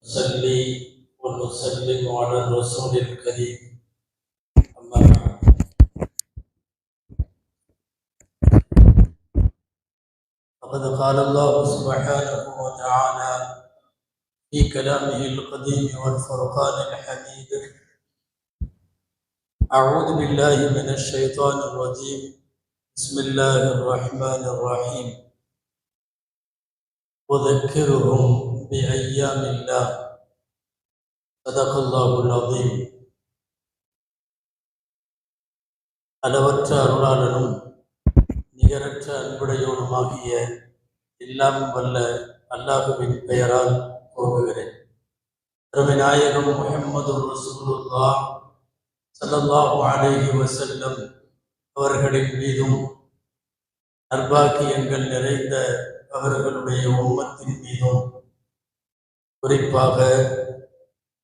نصلي ونسلم على الرسول الكريم أما بعد فقد قال الله سبحانه وتعالى في كلامه القديم والفرقان الحميد أعوذ بالله من الشيطان الرجيم بسم الله الرحمن الرحيم وذكرهم بأيام الله صدق الله العظيم அளவற்ற அருளாளனும் நிகரற்ற அன்புடையோனுமாகிய எல்லாம் வல்ல அல்லாஹுவின் பெயரால் துவங்குகிறேன். நாயகம் முஹம்மது ரசூலுல்லாஹ் ஸல்லல்லாஹு அலைஹி வஸல்லம் அவர்களின் மீதும் நற்பாக்கியங்கள் நிறைந்த அவர்களுடைய உம்மத்தின் மீதும் குறிப்பாக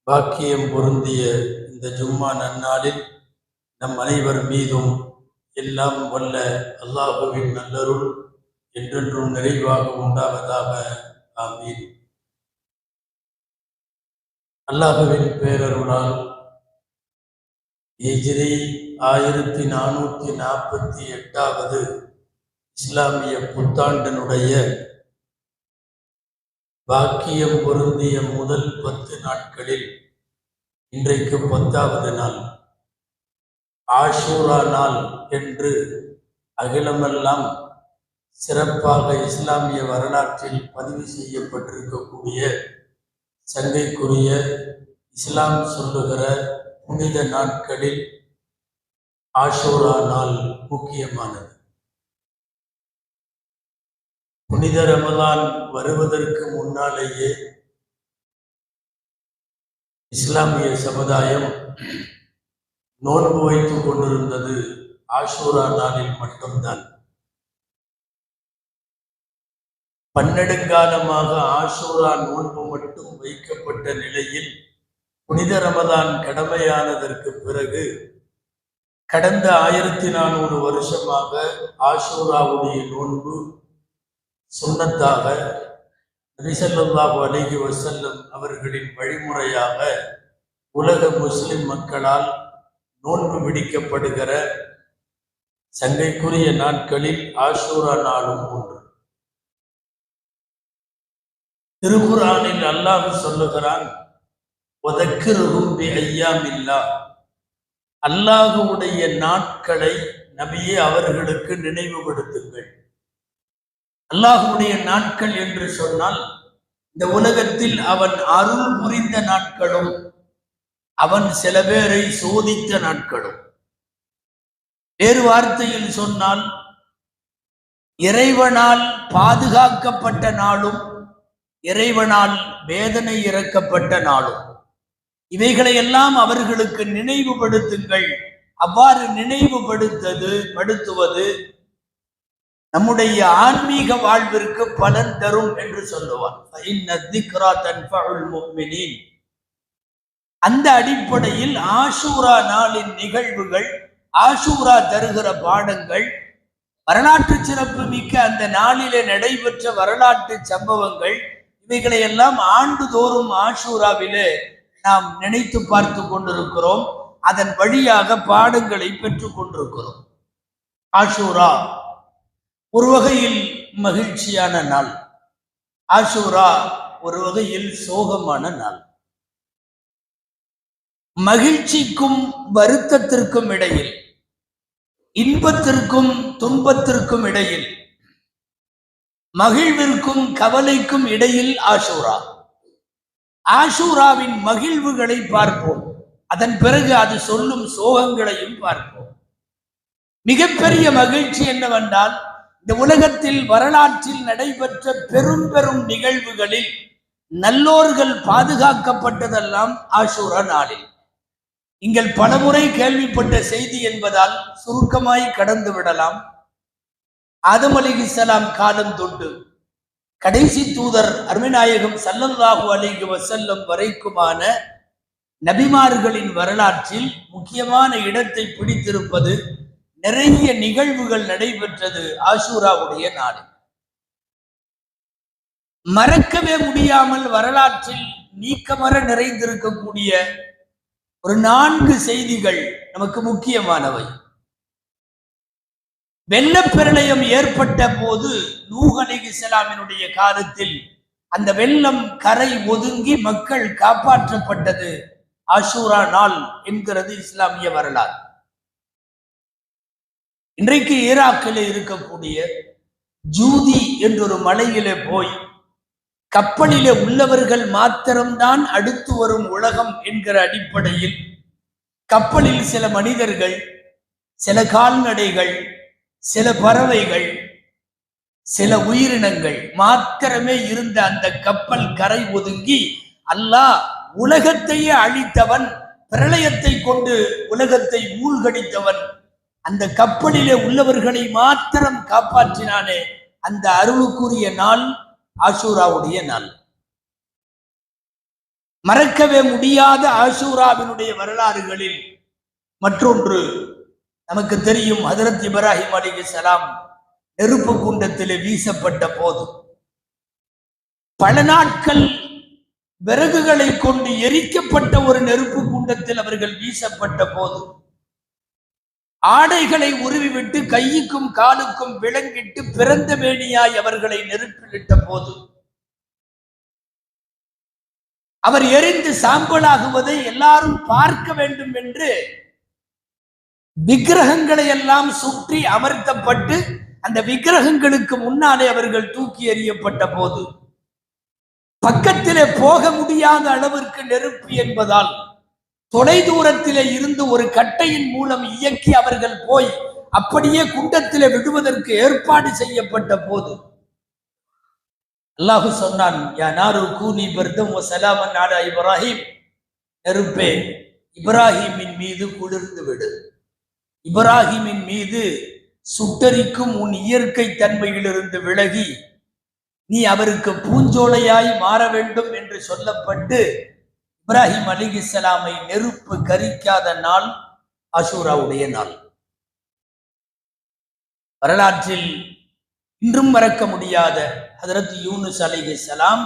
பாக்கியம் பொருந்திய இந்த ஜும்மா நன்னாளில் நம் அனைவர் மீதும் எல்லாம் வல்ல அல்லாஹுவின் நல்லருள் என்றென்றும் நிறைவாக உண்டாவதாக. ஆமீன். அல்லாஹுவின் பேரருளால் ஹிஜ்ரி 1448வது இஸ்லாமிய புத்தாண்டினுடைய பாக்கியம் பொருந்திய முதல் 10 நாட்களில் இன்றைக்கு 10வது நாள், ஆஷூரா நாள் என்று அகிலமெல்லாம் சிறப்பாக இஸ்லாமிய வரலாற்றில் பதிவு செய்யப்பட்டிருக்கக்கூடிய சங்கைக்குரிய இஸ்லாம் சொல்லுகிற புனித நாட்களில் ஆஷூரா நாள் முக்கியமானது. புனித ரமலான் வருவதற்கு முன்னாலேயே இஸ்லாமிய சமுதாயம் நோன்பு வைத்துக் கொண்டிருந்தது ஆஷூரா நாளில் மட்டும்தான். பன்னெடுங்காலமாக ஆஷூரா நோன்பு மட்டும் வைக்கப்பட்ட நிலையில் புனித ரமலான் கடமையானதற்கு பிறகு கடந்த 1400 வருஷமாக ஆஷூராவுடைய நோன்பு சுன்னத்தாக நபி ஸல்லல்லாஹு அலைஹி வஸல்லம் அவர்களின் வழிமுறையாக உலக முஸ்லிம் மக்களால் நோன்பு பிடிக்கப்படுகிற சங்கைக்குரிய நாட்களில் ஆஷூரா நாளும் ஒன்று. திருக்குர்ஆனில் அல்லாஹ் சொல்லுகிறான், வதக்கிருஹும் பிஅய்யாமில்லாஹ், அல்லாஹ்வுடைய நாட்களை நபியே அவர்களுக்கு நினைவுபடுத்துங்கள். அல்லாஹ்வுடைய நாட்கள் என்று சொன்னால் இந்த உலகத்தில் அவன் அருள் புரிந்த நாட்களும் அவன் சில பேரை சோதித்த நாட்களும். வேறு வார்த்தையில் சொன்னால் இறைவனால் பாதுகாக்கப்பட்ட நாளும் இறைவனால் வேதனை இறக்கப்பட்ட நாளும். இவைகளை எல்லாம் அவர்களுக்கு நினைவுபடுத்துங்கள். அவ்வாறு நினைவுபடுத்துவது நம்முடைய ஆன்மீக வாழ்விற்கு பலன் தரும் என்று சொல்லுவான். அந்த அடிப்படையில் ஆஷூரா நாளின் நிகழ்வுகள், ஆஷூரா தருகிற பாடங்கள், வரலாற்று சிறப்பு மிக்க அந்த நாளிலே நடைபெற்ற வரலாற்று சம்பவங்கள், இவைகளை எல்லாம் ஆண்டுதோறும் ஆஷூராவிலே நாம் நினைத்து பார்த்து கொண்டிருக்கிறோம். அதன் வழியாக பாடங்களை பெற்றுக் கொண்டிருக்கிறோம். ஆஷூரா ஒரு வகையில் மகிழ்ச்சியான நாள், ஆஷூரா ஒரு வகையில் சோகமான நாள். மகிழ்ச்சிக்கும் வருத்தத்திற்கும் இடையில், இன்பத்திற்கும் துன்பத்திற்கும் இடையில், மகிழ்விற்கும் கவலைக்கும் இடையில் ஆஷூரா. ஆஷூராவின் மகிழ்வுகளை பார்ப்போம், அதன் பிறகு அது சொல்லும் சோகங்களையும் பார்ப்போம். மிகப்பெரிய மகிழ்ச்சி என்னவென்றால், இந்த உலகத்தில் வரலாற்றில் நடைபெற்ற பெரும் பெரும் நிகழ்வுகளில் நல்லோர்கள் பாதுகாக்கப்பட்டதெல்லாம் ஆஷூரா நாளில். நீங்கள் பலமுறை கேள்விப்பட்ட செய்தி என்பதால் சுருக்கமாய் கடந்து விடலாம். ஆதம் அலைஹிஸ்ஸலாம் காலம் தொட்டு கடைசி தூதர் அருமைநாயகம் ஸல்லல்லாஹு அலைஹி வஸல்லம் வரைக்குமான நபிமார்களின் வரலாற்றில் முக்கியமான இடத்தை பிடித்திருப்பது, நிறைய நிகழ்வுகள் நடைபெற்றது ஆஷூராவுடைய நாளில். மறக்கவே முடியாமல் வரலாற்றில் நீக்கமர நிறைந்திருக்கக்கூடிய ஒரு 4 செய்திகள் நமக்கு முக்கியமானவை. வெள்ளப்பிரளயம் ஏற்பட்ட போது நூஹ் அலைஹிஸ்ஸலாமினுடைய காலத்தில் அந்த வெள்ளம் கரை ஒதுங்கி மக்கள் காப்பாற்றப்பட்டது ஆஷூரா நாள் என்கிறது இஸ்லாமிய வரலாறு. இன்றைக்கு ஈராக்கில் இருக்கக்கூடிய ஜூதி என்றொரு மலையிலே போய் கப்பலிலே உள்ளவர்கள் மாத்திரம்தான் அடுத்து வரும் உலகம் என்கிற அடிப்படையில் கப்பலில் சில மனிதர்கள், சில கால்நடைகள், சில பறவைகள், சில உயிரினங்கள் மாத்திரமே இருந்த அந்த கப்பல் கரை ஒதுங்கி அல்லாஹ் உலகத்தையே அழித்தவன், பிரளயத்தை கொண்டு உலகத்தை மூழ்கடித்தவன், அந்த கப்பலிலே உள்ளவர்களை மாத்திரம் காப்பாற்றினானே, அந்த அருளுக்குரிய நாள் ஆஷூராவுடைய நாள். மறக்கவே முடியாத ஆஷூராவினுடைய வரலாறுகளில் மற்றொன்று நமக்கு தெரியும். ஹஜ்ரத் இப்ராஹிம் அலைஹிஸ்ஸலாம் நெருப்பு குண்டத்திலே வீசப்பட்ட போது, பல நாட்கள் விறகுகளை கொண்டு எரிக்கப்பட்ட ஒரு நெருப்பு குண்டத்தில் அவர்கள் வீசப்பட்ட போது, ஆடைகளை உருவிவிட்டு கையுக்கும் காலுக்கும் விளங்கிட்டு பிறந்த மேனியாய் அவர்களை நெருப்பிலிட்ட போது, அவர் எரிந்து சாம்பலாகுவதை எல்லாரும் பார்க்க வேண்டும் என்று விக்கிரகங்களை எல்லாம் சுற்றி அமர்த்தப்பட்டு அந்த விக்கிரகங்களுக்கு முன்னாலே அவர்கள் தூக்கி எறியப்பட்ட போது, பக்கத்திலே போக முடியாத அளவிற்கு நெருப்பு என்பதால் தொலை தூரத்திலே இருந்து ஒரு கட்டையின் மூலம் இயக்கி அவர்கள் போய் அப்படியே குண்டத்திலே விடுவதற்கு ஏற்பாடு செய்யப்பட்ட போது அல்லாஹ் சொன்னான், யா நாரு கூனி பர்தம் வ ஸலாமன் அலா இப்ராஹிம், நெருப்பே இப்ராஹிமின் மீது குளிர்ந்து விடு. இப்ராஹிமின் மீது சுட்டரிக்கும் உன் இயற்கை தன்மையிலிருந்து விலகி நீ அவருக்கு பூஞ்சோலையாய் மாற வேண்டும் என்று சொல்லப்பட்டு இப்ராஹிம் அலைஹிஸ்ஸலாமை நெருப்பு கரிக்காத நாள் ஆஷூராவுடைய நாள். வரலாற்றில் இன்றும் மறக்க முடியாத ஹஜ்ரத் யூனுஸ் அலைஹிஸ்ஸலாம்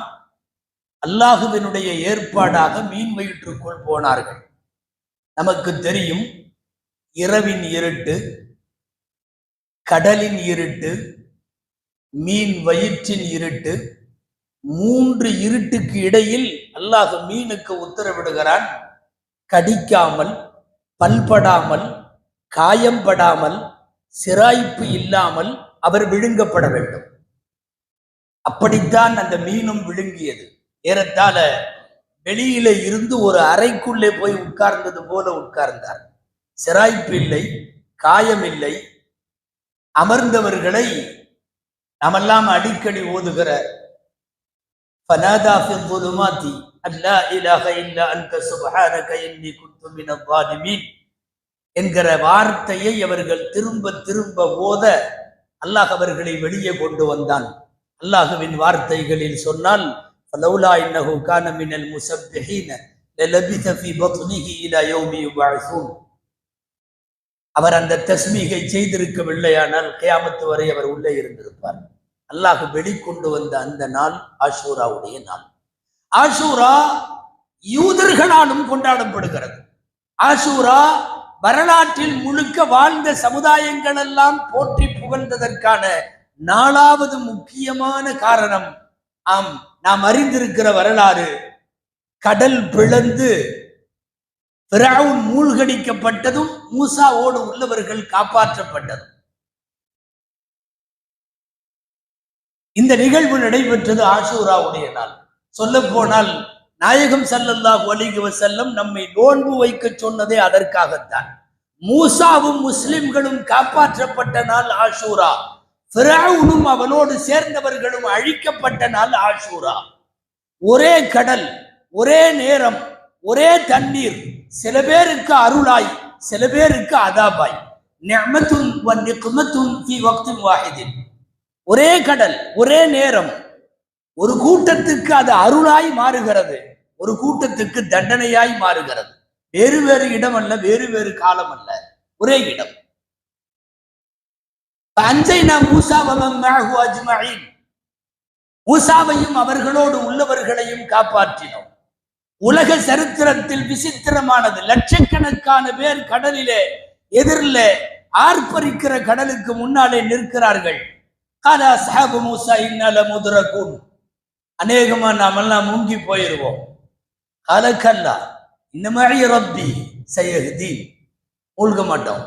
அல்லாஹுவினுடைய ஏற்பாடாக மீன் வயிற்றுக்குள் போனார்கள். நமக்கு தெரியும், இரவின் இருட்டு, கடலின் இருட்டு, மீன் வயிற்றின் இருட்டு, 3 இருட்டுக்கு இடையில் அல்லாஹ் மீனுக்கு உத்தரவிடுகிறான், கடிக்காமல், பல்படாமல், காயம்படாமல், சிராய்ப்பு இல்லாமல் அவர் விழுங்கப்பட வேண்டும். அப்படித்தான் அந்த மீனும் விழுங்கியது. ஏறத்தாழ வெளியில இருந்து ஒரு அறைக்குள்ளே போய் உட்கார்ந்தது போல உட்கார்ந்தார். சிராய்ப்பு இல்லை, காயம் இல்லை. அமர்ந்தவர்களை நாமெல்லாம் அடிக்கடி ஓதுகிற ஃபனாதா ஃபி ظுலுமாத்தி அல்லா இலாஹ இல்லா அன்த சுப்ஹானக இன்னி குன்து மினல் ஸாலிமீன் என்கிற வார்த்தையை அவர்கள் திரும்ப திரும்ப ஓத அல்லாஹ் அவர்களை வெளியே கொண்டு வந்தான். அல்லாஹுவின் வார்த்தைகளில் சொன்னால், ஃபலௌலா இன்னஹு கான மினல் முஸப்பிஹீன லலபித ஃபீ பத்னிஹி இலா யௌமி யுபஅஸூன். அவர் அந்த தஸ்மீகை செய்திருக்கவில்லையானால் கியாமத்து வரை அவர் உள்ளே இருந்திருப்பார். அல்லாஹ் வெளிக்கொண்டு வந்த அந்த நாள் ஆஷூராவுடைய நாள். ஆஷூரா யூதர்களாலும் கொண்டாடப்படுகிறது. ஆஷூரா வரலாற்றில் முழுக்க வாழ்ந்த சமுதாயங்கள் எல்லாம் போற்றி புகழ்ந்ததற்கான 4வது முக்கியமான காரணம், நாம் அறிந்திருக்கிற வரலாறு, கடல் பிளந்து ஃபிரௌன் மூழ்கடிக்கப்பட்டதும் மூசாவோடு உள்ளவர்கள் காப்பாற்றப்பட்டதும். இந்த நிகழ்வு நடைபெற்றது ஆஷூராவுடைய நாள். சொல்ல போனால் நாயகம் ஸல்லல்லாஹு அலைஹி வஸல்லம் நம்மை நோன்பு வைக்க சொன்னதே அதற்காகத்தான். மூசாவும் முஸ்லிம்களும் காப்பாற்றப்பட்ட நாள் ஆஷூரா, ஃபிரௌனும் அவனோடு சேர்ந்தவர்களும் அழிக்கப்பட்ட நாள் ஆஷூரா. ஒரே கடல், ஒரே நேரம், ஒரே தண்ணீர், சில பேருக்கு அருளாய், சில பேருக்கு அதாபாய். நிஅமத்துன் வ நிக்மத்துன் ஃபீ வக்தின் வாஹிதின். ஒரே கடல், ஒரே நேரம். ஒரு கூட்டத்துக்கு அது அருளாய் மாறுகிறது, ஒரு கூட்டத்துக்கு தண்டனையாய் மாறுகிறது. வேறு வேறு இடம் அல்ல, வேறு வேறு காலம் அல்ல, ஒரே இடம். அன்ஜைனா மூஸா வ மன் மஅஹு அஜ்மஈன். மூசாவையும் அவர்களோடு உள்ளவர்களையும் காப்பாற்றினோம். உலக சரித்திரத்தில் விசித்திரமானது, லட்சக்கணக்கான பேர் கடலிலே எதிரிலே ஆர்ப்பரிக்கிற கடலுக்கு முன்னாலே நிற்கிறார்கள். காலா சஹாபு மூசா இன்னல முதரகூன், அநேகமா நாமெல்லாம் மூங்கி போயிருவோம். காலக்கல்லா இன்னமழி ரப்பி சையஹ்தி, மூழ்க மாட்டோம்,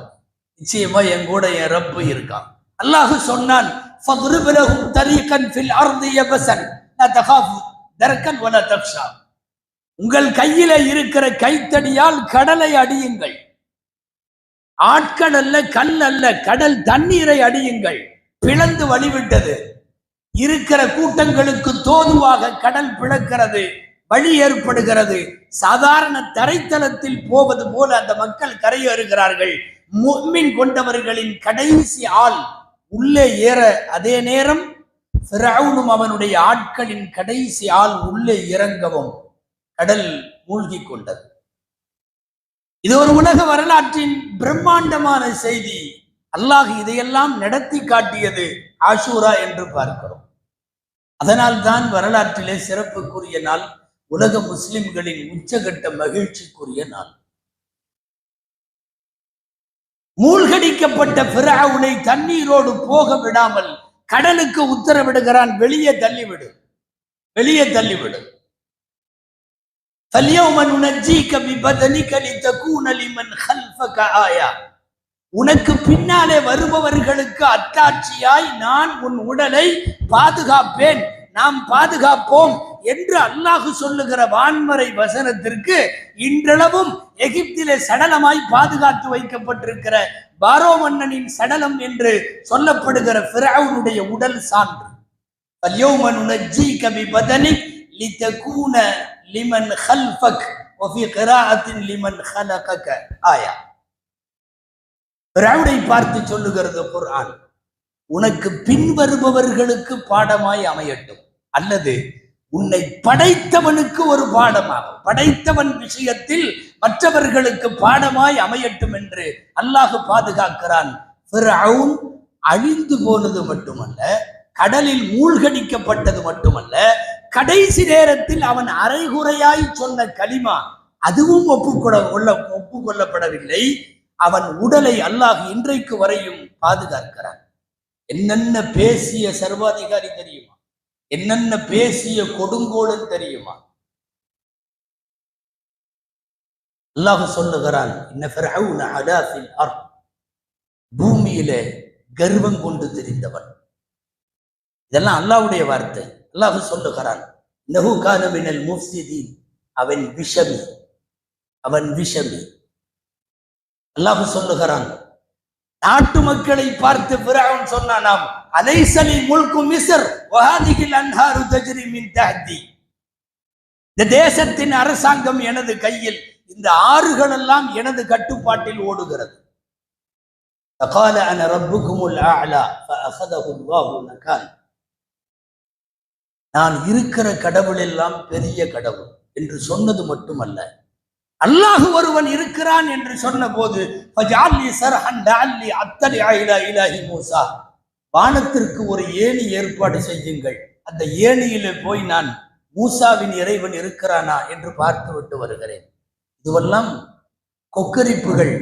நிச்சயமா என் கூட என் ரப்பு இருக்கான். அல்லாஹ் சொன்னான், ஃபத்ரிப் லஹும் தரீகன் ஃபில் அர்தி யபஸன் லா தகாஃபு தர்கன் வலா தக்ஷா, உங்கள் கையில இருக்கிற கைத்தடியால் கடலை அடியுங்கள். ஆட்கள் அல்ல, கல் அல்ல, கடல் தண்ணீரை அடியுங்கள். பிளந்து வழிவிட்டது. இருக்கிற கூட்டங்களுக்கு தோதுவாக கடல் பிளக்கிறது, வழி ஏற்படுகிறது. சாதாரண தரைத்தளத்தில் போவது போல அந்த மக்கள் கரையேறுகிறார்கள். முஃமின் கொண்டவர்களின் கடைசி ஆள் உள்ளே ஏற, அதே நேரம் ஃபிரௌனும் அவனுடைய ஆட்களின் கடைசி ஆள் உள்ளே இறங்கவும் கடல் மூழ்கி கொண்டது. இது ஒரு உலக வரலாற்றின் பிரம்மாண்டமான செய்தி. அல்லாஹ் இதையெல்லாம் நடத்தி காட்டியது ஆஷூரா என்று பார்க்கிறோம். அதனால் தான் வரலாற்றிலே சிறப்புக்குரிய நாள், உலக முஸ்லிம்களின் உச்சகட்ட மகிழ்ச்சிக்குரிய நாள். மூழ்கடிக்கப்பட்ட ஃபிரௌனை தண்ணீரோடு போக விடாமல் கடலுக்கு உத்தரவிடுகிறான், வெளியே தள்ளிவிடு, வெளியே தள்ளிவிடு. உனக்கு பின்னாலே வருபவர்களுக்கு அத்தாட்சியாய் நான் உன் உடலை பாதுகாப்பேன், நாம் பாதுகாப்போம் என்று அல்லாஹ் சொல்லுகிற வான்மறை வசனத்திற்கு இன்றளவும் எகிப்திலே சடலமாய் பாதுகாத்து வைக்கப்பட்டிருக்கிற பாரோ மன்னனின் சடலம் என்று சொல்லப்படுகிற ஃபிரௌனுடைய உடல் சான்று. லிமன் خلفك وفي قراءة لمن خلقك ஆயா. ஃபிரௌனை பார்த்து சொல்லுகிறது குர்ஆன், உனக்கு பின் வருபவர்களுக்கு பாடமாய் அமையட்டும், அல்லது உன்னை படைத்தவனுக்கு ஒரு பாடமாகும், படைத்தவன் விஷயத்தில் மற்றவர்களுக்கு பாடமாய் அமையட்டும் என்று அல்லாஹ் பாதுகாக்கிறான். ஃபிரௌன் அழிந்து போனது மட்டுமல்ல, கடலில் மூழ்கடிக்கப்பட்டது மட்டுமல்ல, கடைசி நேரத்தில் அவன் அரைகுறையாய் சொன்ன கலிமா அதுவும் ஒப்புக்கொள்ளப்படவில்லை. அவன் உடலை அல்லாஹ் இன்றைக்கு வரையும் பாதுகாக்கிறான். என்னென்ன பேசிய சர்வாதிகாரி தெரியுமா? என்னென்ன பேசிய கொடுங்கோலன் தெரியுமா? அல்லாஹ் சொல்லுகிறான், இன்ன ஃபிரௌன அலா ஃபில் அர்த், பூமியிலே கர்வம் கொண்டு தெரிந்தவன். இதெல்லாம் அல்லாஹ்வுடைய வார்த்தை. அல்லாஹ் சொல்லுகிறான், இன்னஹு கான மினல் முஃப்ஸிதீன், அவன் விஷமி, அவன் விஷமி. அல்லாஹ் சொல்லுகிறான், நாட்டு மக்களை பார்த்து ஃபிரௌன் சொன்னானாம், அலைஸலி முல்கு மிஸ்ர் வ ஹாதிஹில் அன்ஹாரு தஜ்ரி மின் தஹ்தி, இந்த தேசத்தின் அரசாங்கம் எனது கையில், இந்த ஆறுகள் எல்லாம் எனது கட்டுப்பாட்டில் ஓடுகிறது. فقال انا ربكم الاعلى فاخذه الله نكال, நான் இருக்கிற கடவுள் எல்லாம் பெரிய கடவுள் என்று சொன்னது மட்டுமல்ல, அல்லாஹ் ஒருவன் இருக்கிறான் என்று சொன்ன போது வானத்திற்கு ஒரு ஏணி ஏற்பாடு செய்யுங்கள், அந்த ஏணியிலே போய் நான் மூசாவின் இறைவன் இருக்கிறானா என்று பார்த்து விட்டு வருகிறேன். இதுவெல்லாம் கொக்கரிப்புகள்,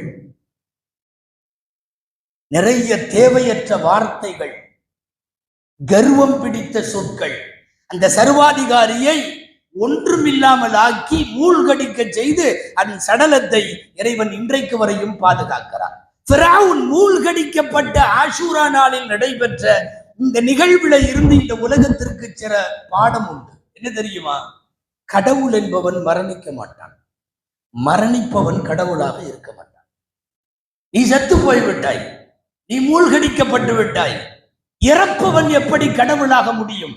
நிறைய தேவையற்ற வார்த்தைகள், கர்வம் பிடித்த சொற்கள். அந்த சர்வாதிகாரியை ஒன்றுமில்லாமல் ஆக்கி மூழ்கடிக்க செய்து அதன் சடலத்தை இறைவன் இன்றைக்கு வரையும் பாதுகாக்கிறார். ஃபிரௌன் மூழ்கடிக்கப்பட்ட ஆஷூரா நாளில் நடைபெற்ற இந்த நிகழ்வுல இருந்து இந்த உலகத்திற்கு சில பாடம் உண்டு. என்ன தெரியுமா? கடவுள் என்பவன் மரணிக்க மாட்டான், மரணிப்பவன் கடவுளாக இருக்க மாட்டான். நீ செத்து போய்விட்டாய், நீ மூழ்கடிக்கப்பட்டு விட்டாய், இறப்பவன் எப்படி கடவுளாக முடியும்?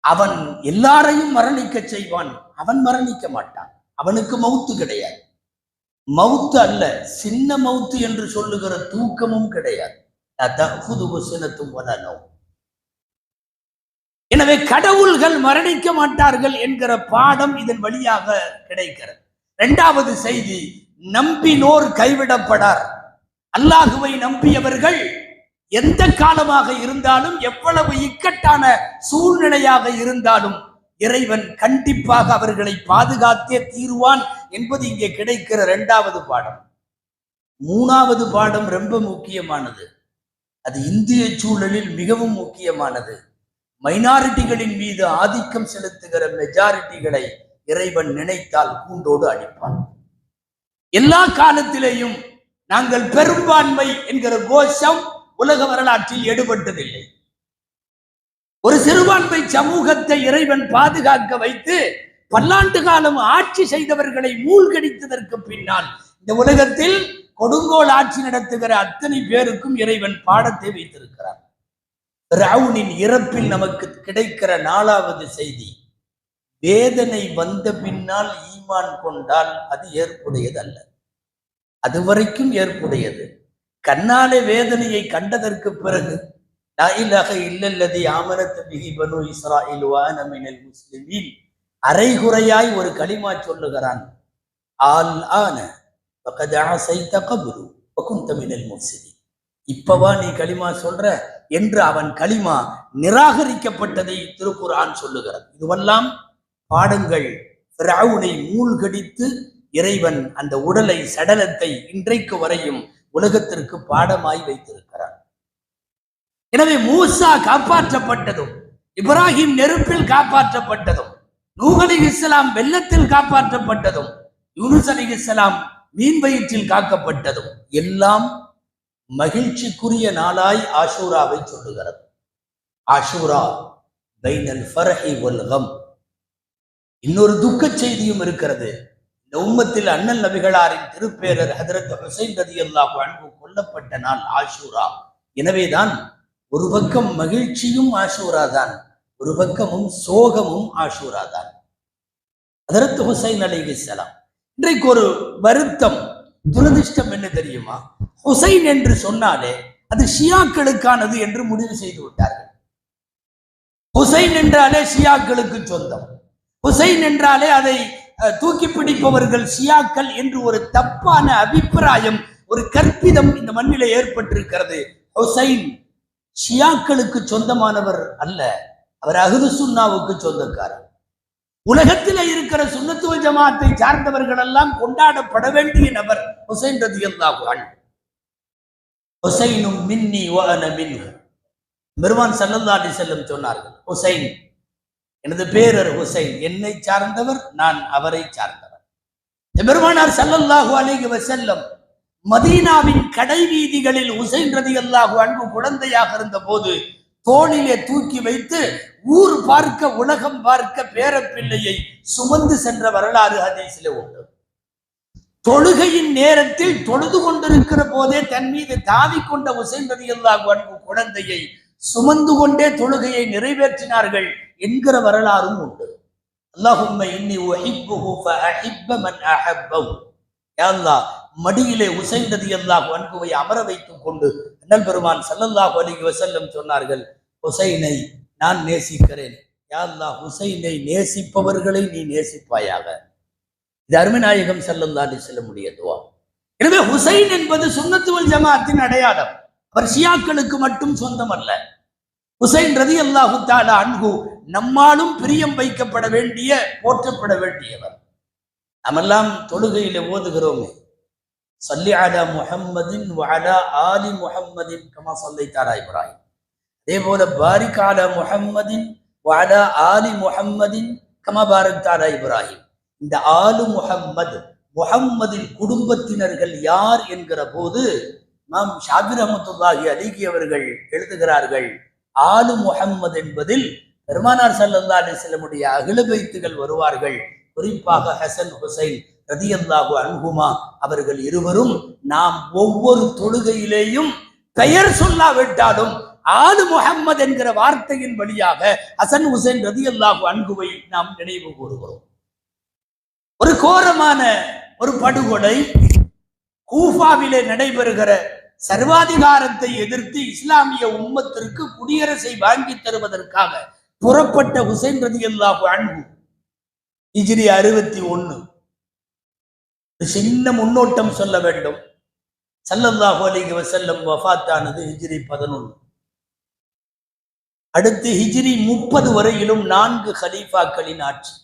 அவன் எல்லாரையும் மரணிக்க செய்வான், அவன் மரணிக்க மாட்டான். அவனுக்கு மவுத்து கிடையாது. மவுத்து அல்ல, சின்ன மவுத்து என்று சொல்லுகிற தூக்கமும் கிடையாது. எனவே கடவுள்கள் மரணிக்க மாட்டார்கள் என்கிற பாடம் இதன் வழியாக கிடைக்கிறது. இரண்டாவது செய்தி, நம்பினோர் கைவிடப்படார். அல்லாஹுவை நம்பியவர்கள் எந்த காலமாக இருந்தாலும் எவ்வளவு இக்கட்டான சூழ்நிலையாக இருந்தாலும் இறைவன் கண்டிப்பாக அவர்களை பாதுகாத்தே தீர்வான் என்பது இங்கே கிடைக்கிற இரண்டாவது பாடம். மூணாவது பாடம் ரொம்ப முக்கியமானது. அது இந்திய சூழலில் மிகவும் முக்கியமானது. மைனாரிட்டிகளின் மீது ஆதிக்கம் செலுத்துகிற மெஜாரிட்டிகளை இறைவன் நினைத்தால் கூண்டோடு அடிப்பான். எல்லா காலத்திலேயும் நாங்கள் பெரும்பான்மை என்கிற கோஷம் உலக வரலாற்றில் எடுபட்டதில்லை. ஒரு சிறுபான்மை சமூகத்தை இறைவன் பாதுகாக்க வைத்து பல்லாண்டு காலம் ஆட்சி செய்தவர்களை மூழ்கடித்ததற்கு பின்னால் இந்த உலகத்தில் கொடுங்கோல் ஆட்சி நடத்துகிற அத்தனை பேருக்கும் இறைவன் பாடத்தை வைத்திருக்கிறார். ஃபிரௌனின் இறப்பில் நமக்கு கிடைக்கிற 4வது செய்தி, வேதனை வந்த பின்னால் ஈமான் கொண்டால் அது ஏற்புடையது அல்ல. அதுவரைக்கும் ஏற்புடையது. கண்ணாலே வேதனையை கண்டதற்கு பிறகு லா இலாஹ இல்லல்லதி ஆமனத் பிஹி பனூ இஸ்ராயீல் வ அன மினல் முஸ்லிமீன் அரைகுறையாய் ஒரு கலிமா சொல்லுகிறான். ஆல் ஆன ஃபகத் அஸைத கப்ரு வ குன்த மினல் முஃப்ஸிதீன். இப்பவா நீ கலிமா சொல்ற என்று அவன் கலிமா நிராகரிக்கப்பட்டதை திருக்குர்ஆன் சொல்லுகிறது. இதுவெல்லாம் பாடங்கள். ஃபிரௌனை மூழ்கடித்து இறைவன் அந்த உடலை சடலத்தை இன்றைக்கு வரையும் உலகத்திற்கு பாடமாய் வைத்திருக்கிறார். எனவே மூசா காப்பாற்றப்பட்டதும், இப்ராஹிம் நெருப்பில் காப்பாற்றப்பட்டதும், நூஹ் அலைஹிஸ்ஸலாம் வெள்ளத்தில் காப்பாற்றப்பட்டதும், யூனுஸ் அலைஹிஸ்ஸலாம் மீன் வயிற்றில் காக்கப்பட்டதும் எல்லாம் மகிழ்ச்சிக்குரிய நாளாய் ஆஷூராவை சொல்லுகிறது. ஆஷூரா பைனல் ஃபர்ஹி வல் கம். இன்னொரு துக்க செய்தியும் இருக்கிறது. இந்த உம்மத்தில் அண்ணல் நபிகளாரின் திருப்பேரர் ஹஜ்ரத் ஹுசைன் ரலியல்லாஹு அன்ஹு கொல்லப்பட்ட நாள் ஆஷூரா. எனவேதான் ஒரு பக்கம் மகிழ்ச்சியும் ஆஷூரா தான், ஒரு பக்கமும் சோகமும் ஆஷூரா தான். ஹஜ்ரத் ஹுசைன் அலைஹிஸ்ஸலாம். இன்றைக்கு ஒரு வருத்தம், துரதிர்ஷ்டம் என்ன தெரியுமா? ஹுசைன் என்று சொன்னாலே அது ஷியாக்களுக்கானது என்று முடிவு செய்து விட்டார்கள். ஹுசைன் என்றாலே ஷியாக்களுக்கு சொந்தம், ஹுசைன் என்றாலே அதை தூக்கி பிடிப்பவர்கள் ஷியாக்கள் என்று ஒரு தப்பான அபிப்பிராயம், ஒரு கற்பிதம் இந்த மண்ணிலே ஏற்பட்டிருக்கிறது. ஹுசைன் ஷியாக்களுக்கு சொந்தமானவர் அல்ல, அவர் அஹ்லு சுன்னாவுக்கு சொந்தக்காரர். உலகத்தில் இருக்கிற சுன்னத்து வல் ஜமாஅத்தை சார்ந்தவர்கள் எல்லாம் கொண்டாடப்பட வேண்டிய நபர் ஹுசைன் ரலியல்லாஹு அன்ஹு. ஹுசைனும் மின்னி வ அன மின்ஹு. பெருமான் ஸல்லல்லாஹு அலைஹி வஸல்லம் சொன்னார்கள், ஹுசைன் எனது பேரர் ஹுசைன், என்னை சார்ந்தவர், நான் அவரை சார்ந்தவர். பெருமானார் ஸல்லல்லாஹு அலைஹி வஸல்லம் மதீனாவின் கடை வீதிகளில் ஹுசைன் ரலியல்லாஹு அன்ஹு குழந்தையாக இருந்த போது தோளிலே தூக்கி வைத்து ஊர் பார்க்க உலகம் பார்க்க பேரப்பிள்ளையை சுமந்து சென்ற வரலாறு ஹதீஸிலே உண்டு. தொழுகையின் நேரத்தில் தொழுது கொண்டிருக்கிற போதே தன் மீது தாவி கொண்ட ஹுசைன் ரலியல்லாஹு அன்ஹு குழந்தையை சுமந்து கொண்டே தொழுகையை நிறைவேற்றினார்கள் என்கிற வரலாறும் உண்டு. அல்லாஹும்ம இன்னி உஹிப்புஹு ஃபஅஹிப்ப மன் அஹப்பஹு. யா அல்லாஹ், மடியிலே ஹுசைன் ரலியல்லாஹு அன்ஹுவை அமர வைத்துக் கொண்டு அண்ணல் பெருமான் ஸல்லல்லாஹு அலைஹி வஸல்லம் சொன்னார்கள், ஹுசைனை நான் நேசிக்கிறேன். யா அல்லாஹ், ஹுசைனை நேசிப்பவர்களை நீ நேசிப்பாயாக. இது அருமைநாயகம் ஸல்லல்லாஹு அலைஹி வஸல்லம் உடைய துஆ. எனவே ஹுசைன் என்பது சுன்னத்து வல் ஜமாஅத்தின் அடையாளம். அவர் ஷியாக்களுக்கு மட்டும் சொந்தம் அல்ல. ஹுசைன் ரலியல்லாஹு தஆலா அன்ஹு நம்மாலும் பிரியம் வைக்கப்பட வேண்டிய, போற்றப்பட வேண்டியவர். நாமெல்லாம் தொழுகையிலே ஓதுகிறோமே, ஸல்லி அலா முஹம்மதின் வ அலா ஆலி முஹம்மதின் கமா ஸல்லைத அலா இப்ராஹிம். அதே போல பாரிக் அலா முஹம்மதின் வ அலா ஆலி முஹம்மதின் கமா பாரக்த அலா இப்ராஹிம். இந்த ஆலு முஹம்மது, முஹம்மதின் குடும்பத்தினர்கள் யார் என்கிற போது இமாம் ஷாஃபி ரஹ்மத்துல்லாஹி அலைஹி அவர்கள் எழுதுகிறார்கள், ஆலு முஹம்மது என்பதில் பெருமானார் ஸல்லல்லாஹு அலைஹி வஸல்லமுடைய அஹ்லு பைத்துகள் வருவார்கள். குறிப்பாக ஹசன் ஹுசைன் ரலியல்லாஹு அன்ஹுமா அவர்கள் இருவரும் நாம் ஒவ்வொரு தொழுகையிலேயும் பெயர் சொல்லாவிட்டாலும் ஆலு முஹம்மது என்கிற வார்த்தையின் வழியாக ஹசன் ஹுசைன் ரலியல்லாஹு அன்ஹுவை நாம் நினைவு கூறுகிறோம். ஒரு கோரமான ஒரு படுகொலை கூஃபாவிலே நடைபெறுகிற சர்வாதிகாரத்தை எதிர்த்து இஸ்லாமிய உம்மத்திற்கு குடியரசை வாங்கி தருவதற்காக புறப்பட்ட ஹுசைன் ரலியல்லாஹு அன்ஹு ஹிஜ்ரி 61. சின்ன முன்னோட்டம் சொல்ல வேண்டும். ஸல்லல்லாஹு அலைஹி வஸல்லம் வஃபாத்தானது ஹிஜ்ரி 11. அடுத்து ஹிஜ்ரி 30 வரையிலும் 4 கலீஃபாக்களின் ஆட்சி.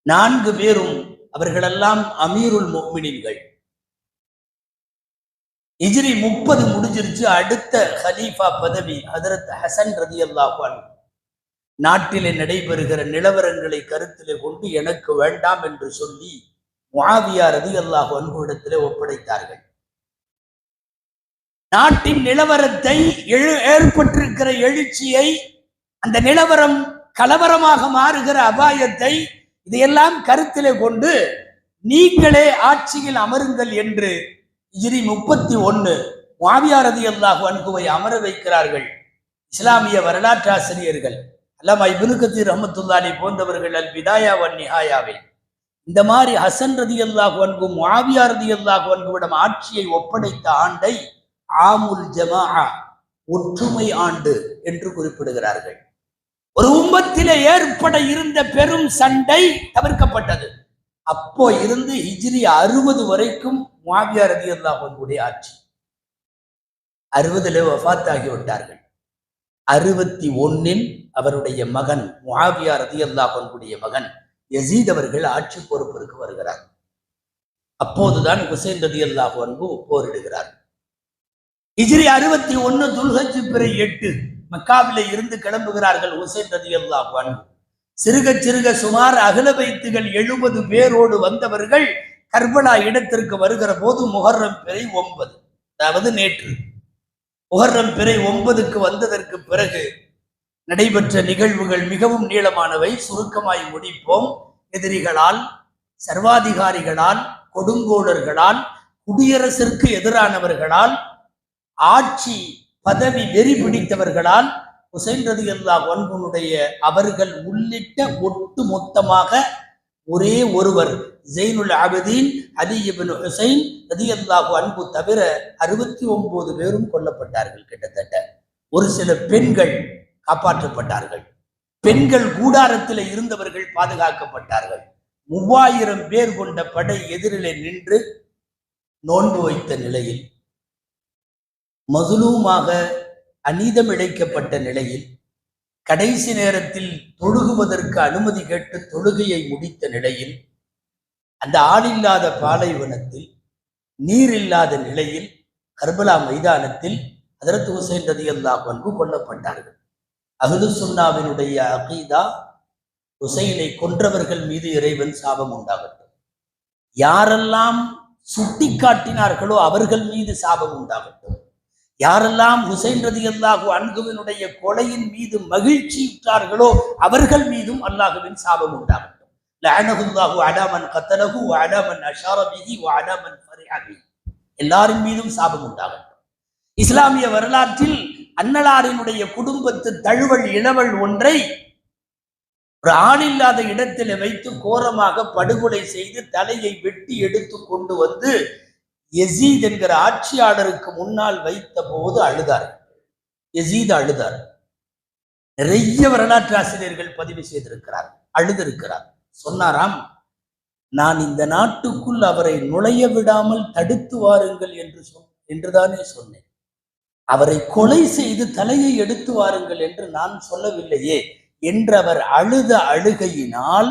4 பேரும் அவர்களெல்லாம் அமீருல் முஃமினீன்கள். ஹிஜ்ரி 30 முடிஞ்சிருச்சு. அடுத்த கலீஃபா பதவி ஹஜ்ரத் ஹசன் ரலியல்லாஹு அன்ஹு நாட்டிலே நடைபெறுகிற நிலவரங்களை கருத்திலே கொண்டு எனக்கு வேண்டாம் என்று சொல்லி முஆவியா ரலியல்லாஹு அன்ஹு இடத்திலே ஒப்படைத்தார்கள். நாட்டின் நிலவரத்தை ஏற்பட்டிருக்கிற எழுச்சியை, அந்த நிலவரம் கலவரமாக மாறுகிற அபாயத்தை, இதையெல்லாம் கருத்திலே கொண்டு நீங்களே ஆட்சியில் அமருங்கள் என்று ஹிஜ்ரி 31 முஆவியா ரலியல்லாஹு அன்ஹுவை அமர வைக்கிறார்கள். இஸ்லாமிய வரலாற்றாசிரியர்கள் அல்லாமா இப்னு கத்தீர் ரஹ்மத்துல்லாஹி அலைஹி போன்றவர்கள் அல் பிதாயா வன் நிஹாயாவில் இந்த மாதிரி ஹசன் ரலியல்லாஹு அன்ஹு முஆவியா ரலியல்லாஹு அன்ஹுவிடம் ஆட்சியை ஒப்படைத்த ஆண்டை ஆமுல் ஜமாஅ, ஒற்றுமை ஆண்டு என்று குறிப்பிடுகிறார்கள். ஒரு உம்மத்திலே ஏற்பட இருந்த பெரும் சண்டை தவிர்க்கப்பட்டது. அப்போ இருந்து ஹிஜ்ரி 60 வரைக்கும் முஆவியா ரலியல்லாஹு அன்ஹுடைய ஆட்சி. 60 வஃபாத் ஆகிவிட்டார்கள். 61 அவருடைய மகன் முஆவியா ரலியல்லாஹு அன்ஹுடைய மகன் யஸீத் அவர்கள் ஆட்சி பொறுப்பிற்கு வருகிறார். அப்போதுதான் ஹுசைன் ரலியல்லாஹு அன்ஹு போரிடுகிறார். ஹிஜ்ரி 61 துல்ஹஜ் பிறை 8 மக்காவிலே இருந்து கிளம்புகிறார்கள் ஹுசைன் ரலியல்லாஹு அன்ஹு. சிறுக சிறுக சுமார் அகல பைத்துகள் 70 பேரோடு வந்தவர்கள் கர்பலா இடத்திற்கு வருகிற போது முஹர்ரம் பிறை 9, அதாவது நேற்று முஹர்ரம் பிறை 9க்கு வந்ததற்கு பிறகு நடைபெற்ற நிகழ்வுகள் மிகவும் நீளமானவை. சுருக்கமாய் முடிப்போம். எதிரிகளால், சர்வாதிகாரிகளால், கொடுங்கோடர்களால், குடியரசிற்கு எதிரானவர்களால், ஆட்சி பதவி வெறி பிடித்தவர்களால் ஹுசைன் ரலியல்லாஹு அன்ஹுடைய அவர்கள் உள்ளிட்ட ஒட்டு மொத்தமாக ஒரே ஒருவர் ஜைனுல் ஆபிதீன் அலி இப்னு ஹுசைன் ரலியல்லாஹு அன்ஹு தவிர 69 பேரும் கொல்லப்பட்டார்கள். கிட்டத்தட்ட ஒரு சில பெண்கள் காப்பாற்றப்பட்டார்கள். பெண்கள் கூடாரத்தில் இருந்தவர்கள் பாதுகாக்கப்பட்டார்கள். 3000 பேர் கொண்ட படை எதிரிலே நின்று நோன்பு வைத்த நிலையில், மதுலூமாக அநீதம் இழைக்கப்பட்ட நிலையில், கடைசி நேரத்தில் தொழுகுவதற்கு அனுமதி கேட்டு தொழுகையை முடித்த நிலையில், அந்த ஆளில்லாத பாலைவனத்தில், நீர் இல்லாத நிலையில், கர்பலா மைதானத்தில் ஹஜ்ரத் ஹுசைன் ரலியல்லாஹு அன்ஹு கொல்லப்பட்டார்கள். அஹ்லு சுன்னாவினுடைய அகீதா, ஹுசைனை கொன்றவர்கள் மீது இறைவன் சாபம் உண்டாகட்டும். யாரெல்லாம் சுட்டி காட்டினார்களோ அவர்கள் மீது சாபம் உண்டாகட்டும். யாரெல்லாம் ஹுசைன் ரலியல்லாஹு அன்ஹுவினுடைய கொலையின் மீது மகிழ்ச்சியுற்றார்களோ அவர்கள் மீதும் அல்லாஹ்வின் சாபம் உண்டாகட்டும். லஅனஹுல்லாஹு அலா மன் கத்தலஹு வ அலா மன் அஷார பிஹி வ அலா மன் ஃபரிஹ பிஹி. எல்லாரின் மீதும் சாபம் உண்டாகட்டும். இஸ்லாமிய வரலாற்றில் அன்னலாரினுடைய குடும்பத்து தழுவல் இளவல் ஒன்றை ஒரு ஆளில்லாத இடத்தில் வைத்து கோரமாக படுகொலை செய்து தலையை வெட்டி எடுத்து கொண்டு வந்து யஸீத் என்கிற ஆட்சியாளருக்கு முன்னால் வைத்த போது அழுதார். யஸீத் அழுதார். நிறைய வரலாற்று ஆசிரியர்கள் பதிவு செய்திருக்கிறார். அழுதிருக்கிறார். சொன்னாராம், நான் இந்த நாட்டுக்குள் அவரை நுழைய விடாமல் தடுத்து வாருங்கள் என்றுதானே சொன்னேன். அவரை கொலை செய்து தலையை எடுத்து வாருங்கள் என்று நான் சொல்லவில்லையே என்று அவர் அழுத அழுகையினால்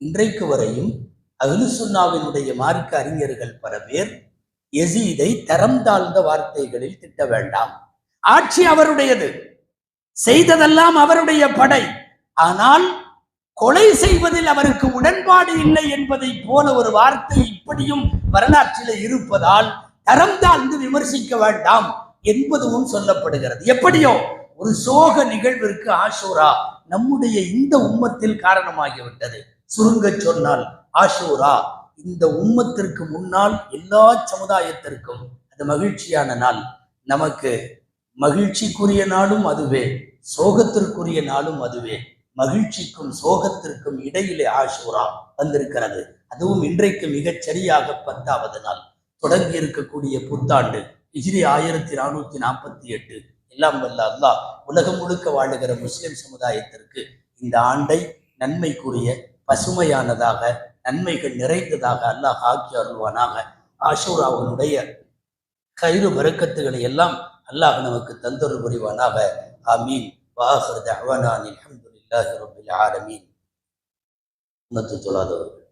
இன்றைக்கு வரையும் அஹ்லு சுன்னாவினுடைய மார்க்க அறிஞர்கள் பல பேர் யஸீதை தரம் தாழ்ந்த வார்த்தைகளில் திட்ட வேண்டாம். ஆட்சி அவருடையது, செய்ததெல்லாம் அவருடைய படை. ஆனால் கொலை செய்வதில் அவருக்கு உடன்பாடு இல்லை என்பதை போல ஒரு வார்த்தை இப்படியும் வரலாற்றில் இருப்பதால் தரம் தாழ்ந்து விமர்சிக்க வேண்டாம் என்பதும் சொல்லப்படுகிறது. எப்படியோ ஒரு சோக நிகழ்விற்கு ஆஷூரா நம்முடைய இந்த உம்மத்தில் காரணமாகிவிட்டது. சுருங்க சொன்னால் ஆஷூரா இந்த உம்மத்திற்கு முன்னால் எல்லா சமுதாயத்திற்கும் அது மகிழ்ச்சியான நாள். நமக்கு மகிழ்ச்சிக்குரிய நாளும் அதுவே, சோகத்திற்குரிய நாளும் அதுவே. மகிழ்ச்சிக்கும் சோகத்திற்கும் இடையிலே ஆஷூரா வந்திருக்கிறது. அதுவும் இன்றைக்கு மிகச் சரியாக 10வது நாள். தொடங்கி இருக்கக்கூடிய புத்தாண்டு ஹிஜ்ரி 1448. எல்லாம் வல்ல அல்லாஹ் உலகம் முழுக்க வாழுகிற முஸ்லிம் சமுதாயத்திற்கு இந்த ஆண்டை நன்மைக்குரிய, பசுமையானதாக, நன்மைகள் நிறைந்ததாக அல்லாஹ் ஆக்கி அருள்வானாக. ஆஷூராவுடைய கயிறு பரக்கத்துகளை எல்லாம் அல்லாஹ் நமக்கு தந்தொரு புரிவானாக. ஆமீன். வாஹிர் தஅவானா அல்ஹம்துலில்லாஹி ரப்பில் ஆலமீன். தொழாதவர்கள்